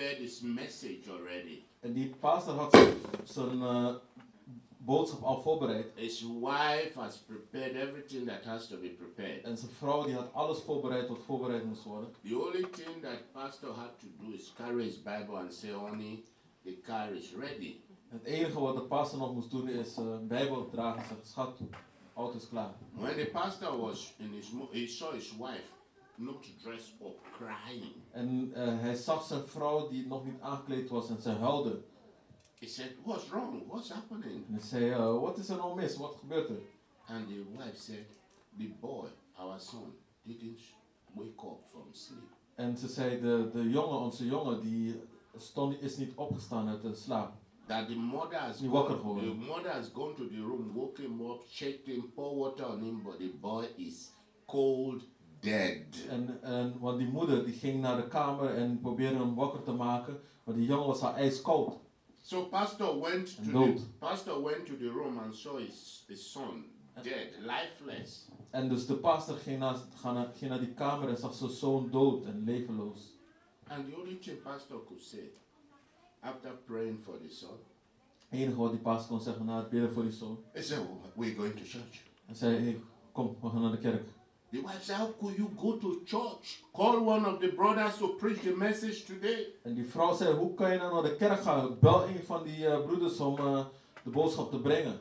prepared his message already. En die pastor had zijn boodschap al voorbereid. His wife has prepared everything that has to be prepared. En zijn vrouw die had alles voorbereid wat voorbereid moest worden. The only thing that pastor had to do is carry his Bible and say, honey, the car is ready. Het enige wat de pastor nog moest doen is een Bijbel dragen en zeggen, schat, de auto is klaar. When the pastor was in he saw his wife not dressed up, crying. En hij zag zijn vrouw die nog niet aangekleed was en zij huilde. He said, what's wrong? What's happening? En hij zei, wat is er nou mis? Wat gebeurt er? And the wife said, the boy, our son, didn't wake up from sleep. En ze zei, de jongen, onze jongen, die is niet opgestaan uit de slaap. That the mother has gone to the room, woke him up, checked him, pour water on him, but the boy is cold dead. Want die moeder die ging naar de kamer en probeerde hem wakker te maken, maar die jongen was al ijskoud. So pastor went to the room and saw his son dead, lifeless. En dus de pastor ging naar die kamer en zag zijn zoon dood en levenloos. And the only thing pastor could say, after praying for the son, Het enige wat die pastor kon zeggen na het bidden voor die zoon. He said, we're going to church. Hij zei, hey, kom, we gaan naar de kerk. The wife said, how could you go to church? Call one of the brothers to preach the message today. En die vrouw zei, hoe kan je nou naar de kerk gaan? Bel een van die broeders om de boodschap te brengen.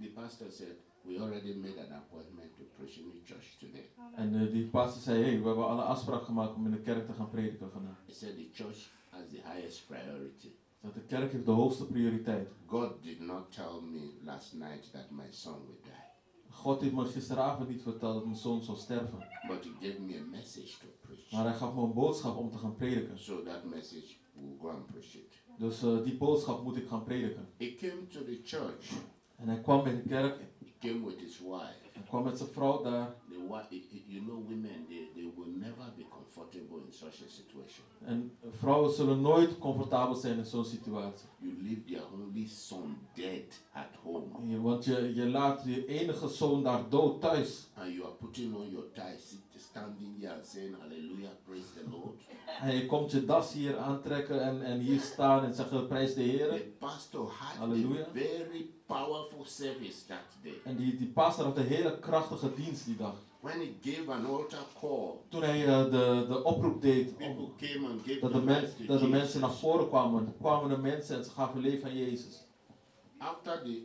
The pastor said, we already made an appointment to preach in the church today. En die pastor zei, hey, we hebben alle afspraak gemaakt om in de kerk te gaan prediken vandaag. He said the church has the highest priority. Dat de kerk heeft de hoogste prioriteit. God did not tell me last night that my son would die. God heeft me gisteravond niet verteld dat mijn zoon zou sterven. But he gave me a message to preach. Maar hij gaf me een boodschap om te gaan prediken. So that message will go and preach it. Dus die boodschap moet ik gaan prediken. He came to the church. En hij kwam in de kerk. He came with his wife. Hij kwam met zijn vrouw daar. You know, women, they will never be comfortable in such a situation. En vrouwen zullen nooit comfortabel zijn in zo'n situatie. You leave their only son dead at home. Want je laat je enige zoon daar dood thuis. And you are putting on your tie, standing here and saying hallelujah, praise the Lord. En je komt je das hier aantrekken en hier staan en zeggen prijs de Heer. The pastor had Hallelujah. a very powerful service that day. En die pastor had een hele krachtige dienst die dag. When he gave an altar call, Toen hij de oproep deed, people came and gave dat de mensen naar voren kwamen de mensen en ze gaven leven aan Jezus. After the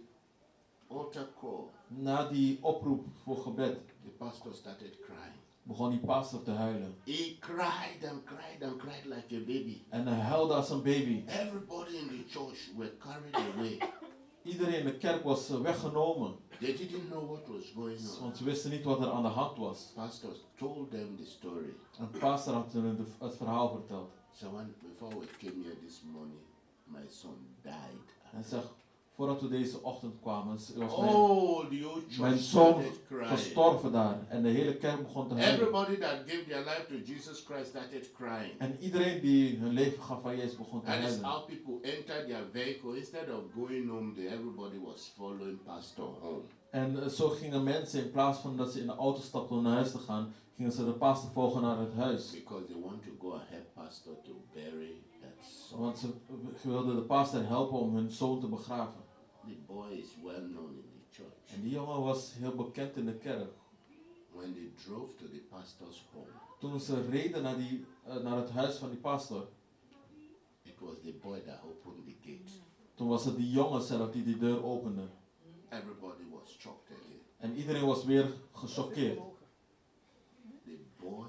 altar call, Na die oproep voor gebed, the pastor started crying. begon die pastor te huilen. He cried and cried and cried like a baby. En hij huilde als een baby. Everybody in the church were carried away. Iedereen in de kerk was weggenomen. They didn't know what was going on. Want ze wisten niet wat er aan de hand was. Pastor told them the story. En de pastor had hun het verhaal verteld. So before we came here this morning, my son died. Hij zegt, voordat we deze ochtend kwamen, was the old church mijn zoon crying. gestorven daar. En de hele kerk begon te huilen. Everybody that gave their life to Jesus Christ started crying. En iedereen die hun leven gaf aan Jezus begon te That is huilen. how people entered their vehicle. Instead of going home, everybody was following pastor home. En zo gingen mensen, in plaats van dat ze in de auto stapten om naar huis te gaan, gingen ze de pastor volgen naar het huis. Because they want to go and help pastor to bury that son. Want ze wilden de pastor helpen om hun zoon te begraven. The boy is well known in the church. En die jongen was heel bekend in de kerk. When they drove to the pastor's home, Toen ze reden naar het huis van die pastor, it was the boy that opened the gate. toen was het die jongen zelf die die deur opende. Everybody was shocked again. En iedereen was weer gechoqueerd. The boy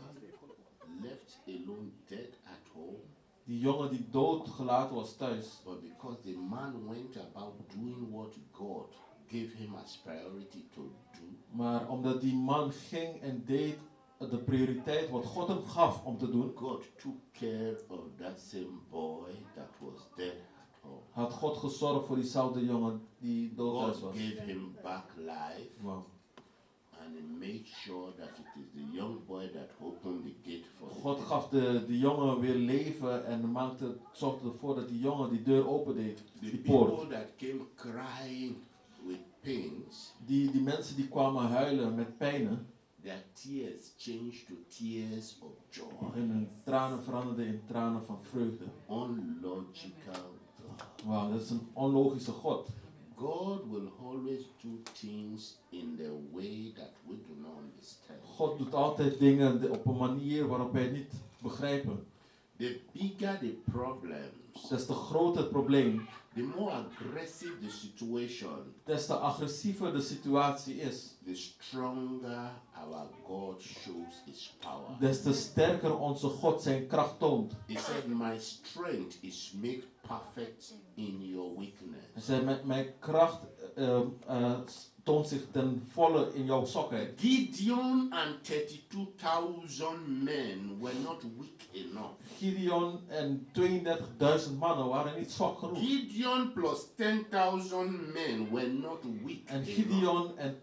left alone dead at home. Die jongen die doodgelaten was thuis. But because the man went about doing what God gave him as priority to do. Maar omdat die man ging en deed de prioriteit wat God hem gaf om te doen, God took care of that same boy that was dead at home. had God gezorgd voor diezelfde jongen die dood thuis God was. gave him back life. Wow. And he made sure that it is the young boy that opened the gate for God him. gaf de jongen weer leven en zorgde ervoor dat die jongen die deur opendeed, The die people poort. that came crying with pains, Die mensen die kwamen huilen met pijnen, their tears changed to tears of joy. En hun tranen veranderden in tranen van vreugde. Unlogical God. Wauw, dat is een onlogische God. God will always do things in the way that we do not understand. God doet altijd dingen op een manier waarop wij het niet begrijpen. The bigger the problems, Des te groter het probleem, the more aggressive the situation, des te agressiever de situatie is, the stronger our God shows his power. des te sterker onze God zijn kracht toont. He said, my strength is made perfect in your Hij weakness. zei, mijn kracht toont zich ten volle in jouw zwakheid. Gideon and 32,000 men were not weak enough. Gideon en 32.000 mannen waren niet zwak genoeg. Gideon plus 10,000 men were not weak En enough. Gideon en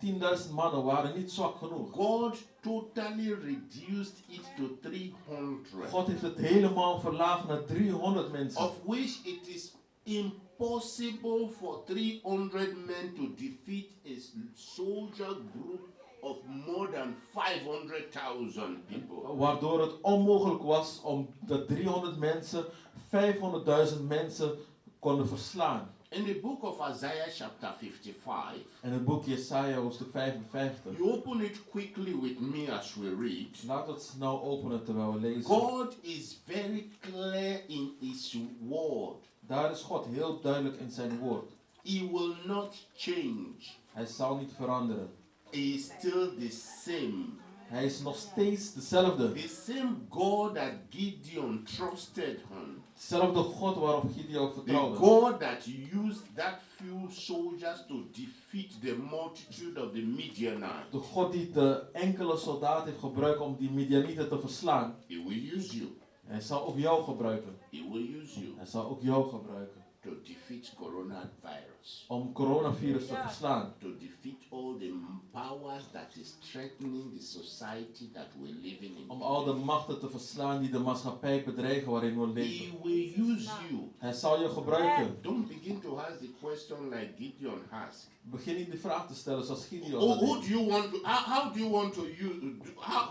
10.000 mannen waren niet zwak genoeg. God totally reduced it to 300, God heeft het helemaal verlaagd naar 300 mensen. of which it is impossible for 300 men to defeat a soldier group of more than 500,000 people. Waardoor het onmogelijk was om de 300 mensen, 500.000 mensen konden verslaan. In the book of Isaiah chapter 55, En het boek Jesaja hoofdstuk 55. you open it quickly with me as we read. Laten we het snel openen terwijl we lezen. God is very clear in his word. Daar is God heel duidelijk in zijn woord. He will not change. Hij zal niet veranderen. He is still the same. Hij is nog steeds dezelfde. The same God that Gideon trusted him. Dezelfde God waarop Gideon The vertrouwde. God that used that few soldiers to defeat the multitude of the Midianites. De God die de enkele soldaat heeft gebruikt om die Midianieten te verslaan. He will use you. Hij zal ook jou gebruiken. He will use you Hij zal ook jou gebruiken. to defeat coronavirus. Om coronavirus te verslaan. To defeat all the powers that is threatening the society that we're living in. Om al de machten te verslaan die de maatschappij bedreigen waarin we leven. He will use you. Hij zal je gebruiken. Don't begin to ask the question like Gideon asked. Begin niet de vraag te stellen zoals Gideon Oh, dat who deed. do you want to? How do you want to use?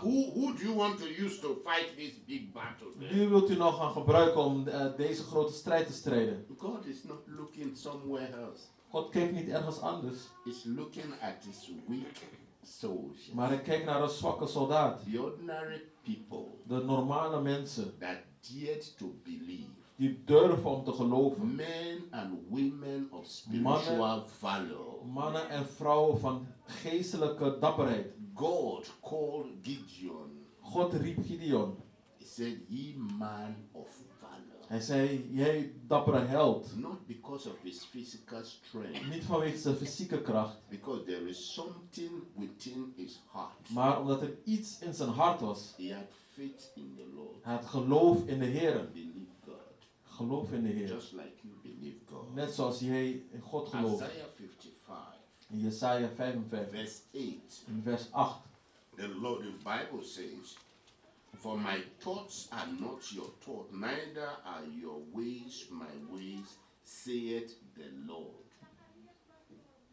Who do you want to use to fight this big battle? Wie wilt u nou gaan gebruiken om deze grote strijd te strijden? God is not looking somewhere else. God kijkt niet ergens anders. He's looking at his weak soldiers. Maar hij kijkt naar een zwakke soldaat. The ordinary people De normale mensen. that dared to believe. Die durven om te geloven. Men and women of spiritual valor. Mannen en vrouwen van geestelijke dapperheid. God called Gideon. God riep Gideon. He said, "Ye man of valor." Hij zei, jij dappere held. Not because of his physical strength, Niet vanwege zijn fysieke kracht. because there is something within his heart. Maar omdat er iets in zijn hart was. He had faith in the Lord. Hij had geloof in de Heer. Believe God. Geloof in de Heer. Just like you believe God. Net zoals jij in God gelooft. Isaiah 55, In Jesaja 55. verse 8. In vers 8. The Bible says, "For my thoughts are not your thoughts, neither are your ways my ways, saith the Lord."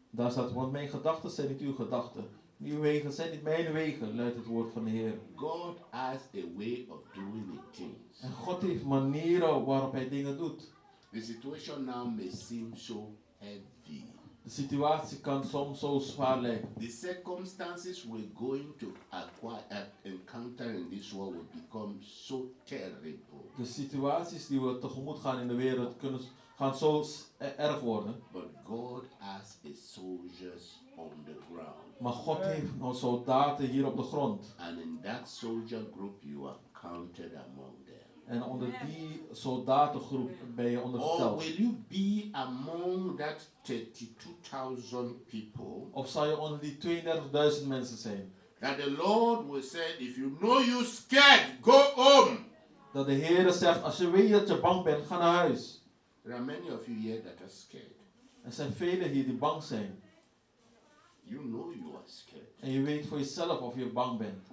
Daar staat, want mijn gedachten zijn niet uw gedachten. Uw wegen zijn niet mijn wegen, luidt het woord van de Heer. God has a way of doing things. En God heeft manieren waarop hij dingen doet. The situation now may seem so heavy. De situatie kan soms zo zwaar lijken. The circumstances we're going to encounter in this world will become so terrible. De situaties die we tegemoet gaan in de wereld gaan zo erg worden. But God has a soldiers on the ground. Maar God heeft nog soldaten hier op de grond. And in that soldier group you are counted among them. En onder die soldatengroep ben je Or ondergeteld. will you be among that 32,000 people? Of zal je onder die 32.000 mensen zijn? That the Lord will say, if you know you're scared, go home. Dat de Heer zegt, als je weet dat je bang bent, ga naar huis. There are many of you here that are scared. Er zijn velen hier die bang zijn. You know you are scared. En je weet voor jezelf of je bang bent.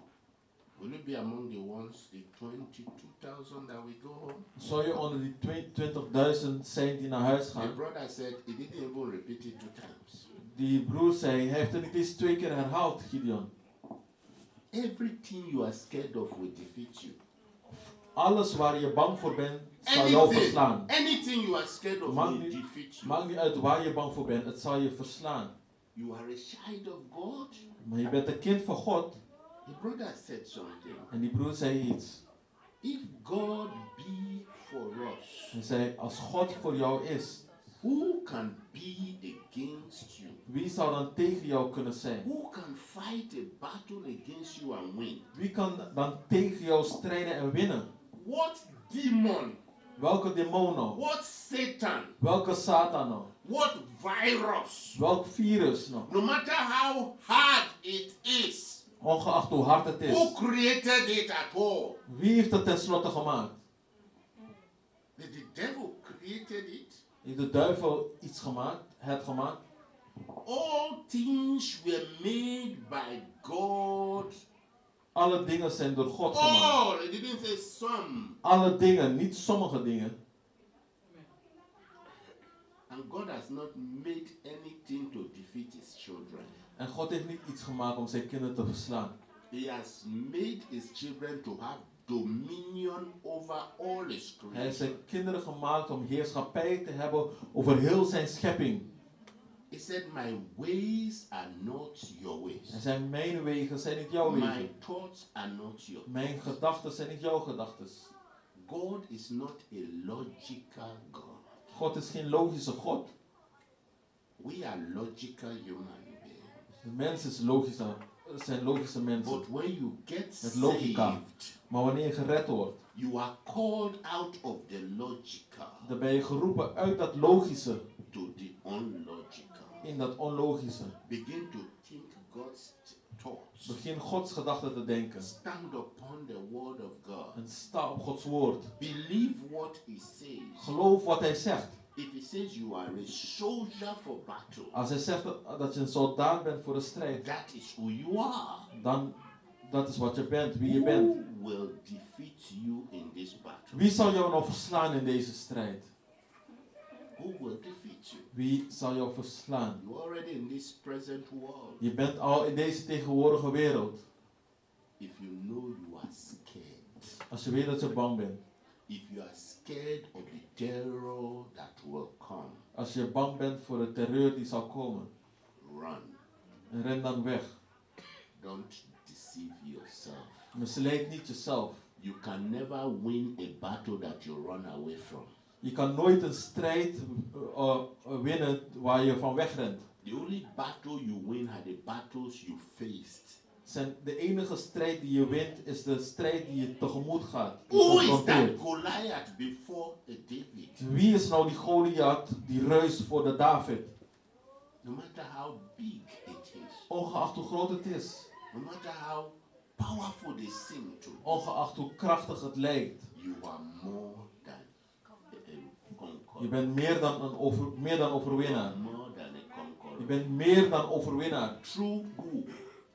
Will you be among the ones, the 22,000 that will go home? Zou je onder die 22.000 zijn die naar huis The gaan? brother said he didn't even repeat it 2 times. Die broer zei, hij heeft het niet eens 2 keer herhaald, Gideon. everything you are scared of will defeat you. Alles waar je bang voor bent, zal jou verslaan. Anything you are scared of Maakt will niet- defeat you. Maakt niet uit waar je bang voor bent, het zal je verslaan. You are a child of God. Maar je bent een kind van God. The brother said something. En die broer zei iets. If God be for us, Hij zei, als God voor jou is, who can be against you? wie zou dan tegen jou kunnen zijn? Who can fight a battle against you and win? Wie kan dan tegen jou strijden en winnen? What demon? Welke demon nog? What Satan? Welke Satan nog? What virus? Welk virus nog? No matter how hard it is, Ongeacht hoe hard het who is. created it at all? Wie heeft het tenslotte gemaakt? Did the devil created it? Heeft de duivel iets gemaakt? Het gemaakt? All things were made by God. Alle dingen zijn door God gemaakt. All. It didn't say some. Alle dingen, niet sommige dingen. And God has not made anything to defeat his children. En God heeft niet iets gemaakt om zijn kinderen te verslaan. He has made his children to have dominion over all his Hij heeft zijn creation. kinderen gemaakt om heerschappij te hebben over heel zijn schepping. He said, my ways are not your ways. En zijn mijn wegen zijn niet jouw My wegen. thoughts are not yours. Mijn gedachten zijn niet jouw gedachten. God is not a logical God. God is geen logische God. We are logical human beings. De mens is logische, zijn logische mensen. But when you get Met logica. saved, Maar wanneer je gered wordt, you are called out of the logical dan ben je geroepen uit dat logische to the unlogical. in dat onlogische. Begin to think God's thoughts. Begin Gods gedachten te denken. Stand upon the word of God. En sta op Gods woord. Believe what he says. Geloof wat hij zegt. If he says you are a soldier for battle, Als hij zegt dat je een soldaat bent voor de strijd, that is who you are. dan dat is wat je bent, wie je bent. Who will defeat you in this battle? Wie zal jou nou verslaan in deze strijd? Who will defeat you? Wie zal jou verslaan? You're already in this present world. Je bent al in deze tegenwoordige wereld. If you know you are scared, Als je weet dat je bang bent. if you are scared of the terror that will come, Als je bang bent voor de terreur die zal komen. run. En ren dan weg. Don't deceive yourself. Misleid niet jezelf. You can never win a battle that you run away from. Je kan nooit een strijd winnen waar je van wegrent. The only battle you win are the battles you faced. De enige strijd die je wint is de strijd die je tegemoet gaat. Die Who is that confronteert. Goliath before a David? Wie is nou die Goliath, die reus voor de David? No matter how big it is, Ongeacht hoe groot het is. no matter how powerful they seem to, Ongeacht hoe krachtig het lijkt. you are more than a conqueror. Je bent meer dan overwinnaar. More than a conqueror. Je bent meer dan overwinnaar. Through who?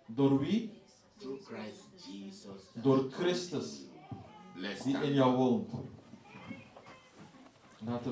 Door wie? Through Christ Jesus. Door Christus, Let's die stand in jou woont. Laten we